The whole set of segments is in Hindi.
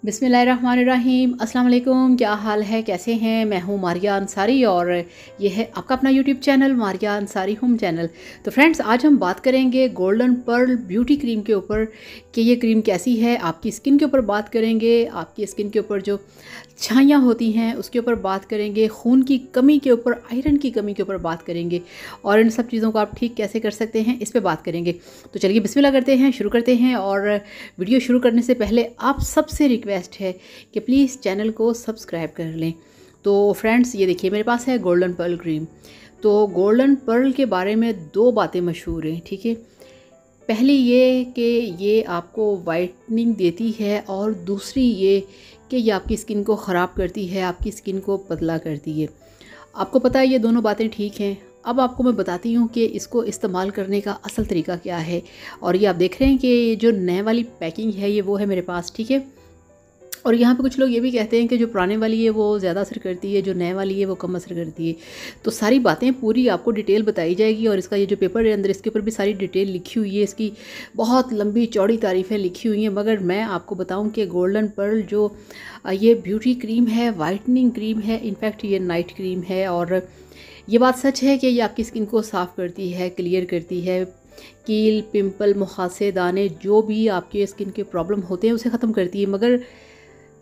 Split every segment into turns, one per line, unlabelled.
बिस्मिल्लाहिर्रहमानिर्रहीम। अस्सलाम वालेकुम। क्या हाल है, कैसे हैं? मैं हूँ मारिया अंसारी और ये है आपका अपना YouTube channel Maria Ansari home channel. तो फ्रेंड्स, आज हम बात करेंगे गोल्डन पर्ल ब्यूटी क्रीम के ऊपर कि ये क्रीम कैसी है। आपकी स्किन के ऊपर बात करेंगे, आपकी स्किन के ऊपर जो छाइयाँ होती हैं उसके ऊपर बात करेंगे, खून की कमी के ऊपर, आयरन की कमी के ऊपर बात करेंगे और इन सब चीज़ों को आप ठीक कैसे कर सकते हैं इस पर बात करेंगे। तो चलिए बिस्मिल्लाह करते हैं, शुरू करते हैं। और वीडियो शुरू करने से पहले आप सबसे रिक्वेस्ट है कि प्लीज़ चैनल को सब्सक्राइब कर लें। तो फ्रेंड्स, ये देखिए मेरे पास है गोल्डन पर्ल क्रीम। तो गोल्डन पर्ल के बारे में दो बातें मशहूर हैं, ठीक है। पहली ये कि ये आपको वाइटनिंग देती है और दूसरी ये कि ये आपकी स्किन को ख़राब करती है, आपकी स्किन को पतला करती है। आपको पता है ये दोनों बातें ठीक हैं। अब आपको मैं बताती हूँ कि इसको इस्तेमाल करने का असल तरीका क्या है। और ये आप देख रहे हैं कि जो नए वाली पैकिंग है ये वो है मेरे पास, ठीक है। और यहाँ पे कुछ लोग ये भी कहते हैं कि जो पुराने वाली है वो ज़्यादा असर करती है, जो नए वाली है वो कम असर करती है। तो सारी बातें पूरी आपको डिटेल बताई जाएगी और इसका ये जो पेपर है अंदर, इसके ऊपर भी सारी डिटेल लिखी हुई है, इसकी बहुत लंबी चौड़ी तारीफ़ें लिखी हुई हैं। मगर मैं आपको बताऊं कि गोल्डन पर्ल जो ये ब्यूटी क्रीम है, वाइटनिंग क्रीम है, इनफैक्ट ये नाइट क्रीम है। और ये बात सच है कि ये आपकी स्किन को साफ़ करती है, क्लियर करती है। कील, पिंपल, मुहासे, दाने, जो भी आपके स्किन के प्रॉब्लम होते हैं उसे ख़त्म करती है, मगर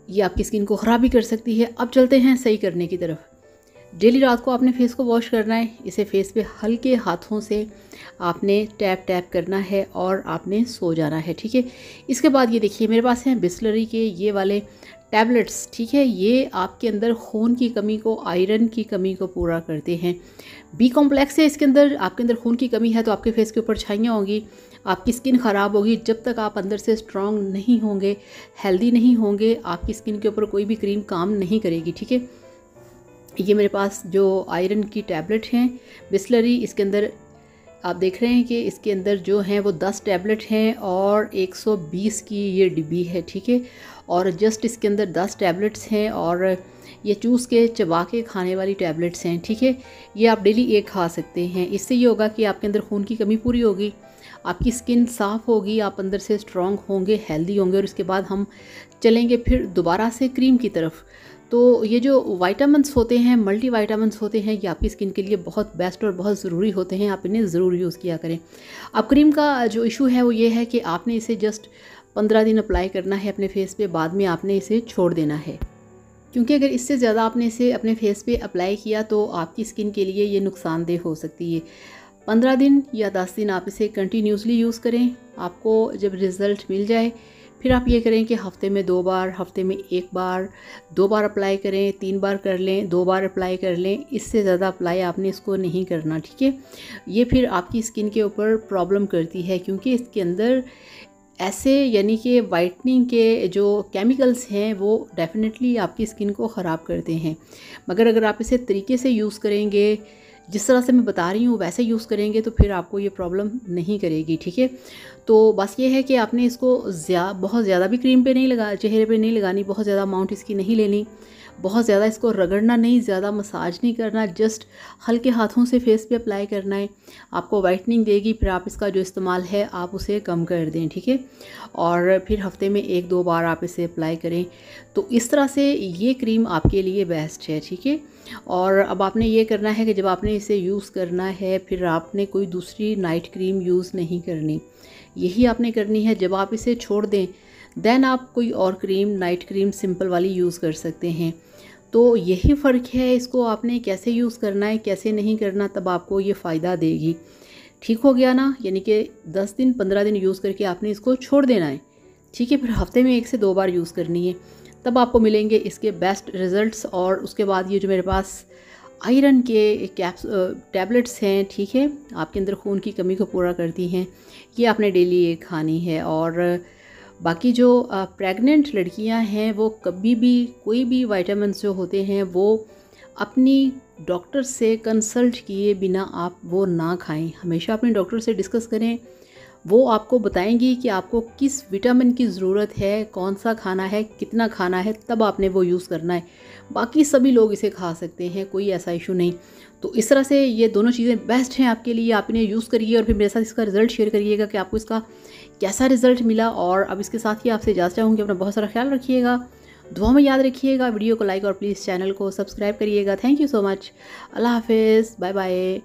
ये आपकी स्किन को ख़राब भी कर सकती है। अब चलते हैं सही करने की तरफ। डेली रात को आपने फेस को वॉश करना है। इसे फेस पे हल्के हाथों से आपने टैप टैप करना है और आपने सो जाना है, ठीक है। इसके बाद ये देखिए मेरे पास हैं बिस्लरी के ये वाले टैबलेट्स, ठीक है। ये आपके अंदर खून की कमी को, आयरन की कमी को पूरा करते हैं। बी कॉम्प्लेक्स है इसके अंदर। आपके अंदर खून की कमी है तो आपके फेस के ऊपर छाइयाँ होंगी, आपकी स्किन ख़राब होगी। जब तक आप अंदर से स्ट्रॉन्ग नहीं होंगे, हेल्दी नहीं होंगे, आपकी स्किन के ऊपर कोई भी क्रीम काम नहीं करेगी, ठीक है। ये मेरे पास जो आयरन की टैबलेट हैं बिस्लरी, इसके अंदर आप देख रहे हैं कि इसके अंदर जो हैं वो 10 टैबलेट हैं और 120 की ये डिब्बी है, ठीक है। और जस्ट इसके अंदर 10 टैबलेट्स हैं और ये चूस के चबा के खाने वाली टैबलेट्स हैं, ठीक है। ये आप डेली एक खा सकते हैं। इससे ये होगा कि आपके अंदर खून की कमी पूरी होगी, आपकी स्किन साफ़ होगी, आप अंदर से स्ट्रॉन्ग होंगे, हेल्दी होंगे। और इसके बाद हम चलेंगे फिर दोबारा से क्रीम की तरफ। तो ये जो वाइटामिन्स होते हैं, मल्टी वाइटामिन्स होते हैं, ये आपकी स्किन के लिए बहुत बेस्ट और बहुत ज़रूरी होते हैं। आप इन्हें ज़रूर यूज़ किया करें। अब क्रीम का जो इशू है वो ये है कि आपने इसे जस्ट 15 दिन अप्लाई करना है अपने फेस पे, बाद में आपने इसे छोड़ देना है। क्योंकि अगर इससे ज़्यादा आपने इसे अपने फेस पे अप्लाई किया तो आपकी स्किन के लिए ये नुकसानदेह हो सकती है। 15 दिन या 10 दिन आप इसे कंटिन्यूसली यूज़ करें। आपको जब रिज़ल्ट मिल जाए फिर आप ये करें कि हफ्ते में 2 बार, हफ्ते में 1 बार, 2 बार अप्लाई करें, 3 बार कर लें, 2 बार अप्लाई कर लें। इससे ज़्यादा अप्लाई आपने इसको नहीं करना, ठीक है। ये फिर आपकी स्किन के ऊपर प्रॉब्लम करती है क्योंकि इसके अंदर ऐसे यानी कि वाइटनिंग के जो केमिकल्स हैं वो डेफिनेटली आपकी स्किन को ख़राब करते हैं। मगर अगर आप इसे तरीके से यूज़ करेंगे, जिस तरह से मैं बता रही हूँ वैसे यूज़ करेंगे तो फिर आपको ये प्रॉब्लम नहीं करेगी, ठीक है। तो बस ये है कि आपने इसको बहुत ज़्यादा भी क्रीम पे नहीं लगा, चेहरे पे नहीं लगानी, बहुत ज़्यादा अमाउंट इसकी नहीं लेनी, बहुत ज़्यादा इसको रगड़ना नहीं, ज़्यादा मसाज नहीं करना, जस्ट हल्के हाथों से फेस पे अप्लाई करना है। आपको वाइटनिंग देगी, फिर आप इसका जो इस्तेमाल है आप उसे कम कर दें, ठीक है। और फिर हफ्ते में 1-2 बार आप इसे अप्लाई करें। तो इस तरह से ये क्रीम आपके लिए बेस्ट है, ठीक है। और अब आपने ये करना है कि जब आपने इसे यूज़ करना है फिर आपने कोई दूसरी नाइट क्रीम यूज़ नहीं करनी। यही आपने करनी है। जब आप इसे छोड़ दें देन आप कोई और क्रीम, नाइट क्रीम सिंपल वाली यूज़ कर सकते हैं। तो यही फ़र्क है, इसको आपने कैसे यूज़ करना है, कैसे नहीं करना, तब आपको ये फ़ायदा देगी। ठीक हो गया ना। यानी कि 10 दिन 15 दिन यूज़ करके आपने इसको छोड़ देना है, ठीक है। फिर हफ्ते में 1 से 2 बार यूज़ करनी है, तब आपको मिलेंगे इसके बेस्ट रिज़ल्ट्स। और उसके बाद ये जो मेरे पास आयरन के टैबलेट्स हैं, ठीक है, आपके अंदर खून की कमी को पूरा करती हैं, ये आपने डेली एक खानी है। और बाकी जो प्रेग्नेंट लड़कियां हैं वो कभी भी कोई भी विटामिन्स जो होते हैं वो अपनी डॉक्टर से कंसल्ट किए बिना आप वो ना खाएं। हमेशा अपने डॉक्टर से डिस्कस करें, वो आपको बताएंगी कि आपको किस विटामिन की ज़रूरत है, कौन सा खाना है, कितना खाना है, तब आपने वो यूज़ करना है। बाकी सभी लोग इसे खा सकते हैं, कोई ऐसा इशू नहीं। तो इस तरह से ये दोनों चीज़ें बेस्ट हैं आपके लिए। आप इन्हें यूज़ करिए और फिर मेरे साथ इसका रिज़ल्ट शेयर करिएगा कि आपको इसका कैसा रिज़ल्ट मिला। और अब इसके साथ ही आपसे इजाज़त चाहूँगी, अपना बहुत सारा ख्याल रखिएगा, दुआ में याद रखिएगा। वीडियो को लाइक और प्लीज़ चैनल को सब्सक्राइब करिएगा। Thank you so much. अल्लाह हाफिज़, बाय बाय।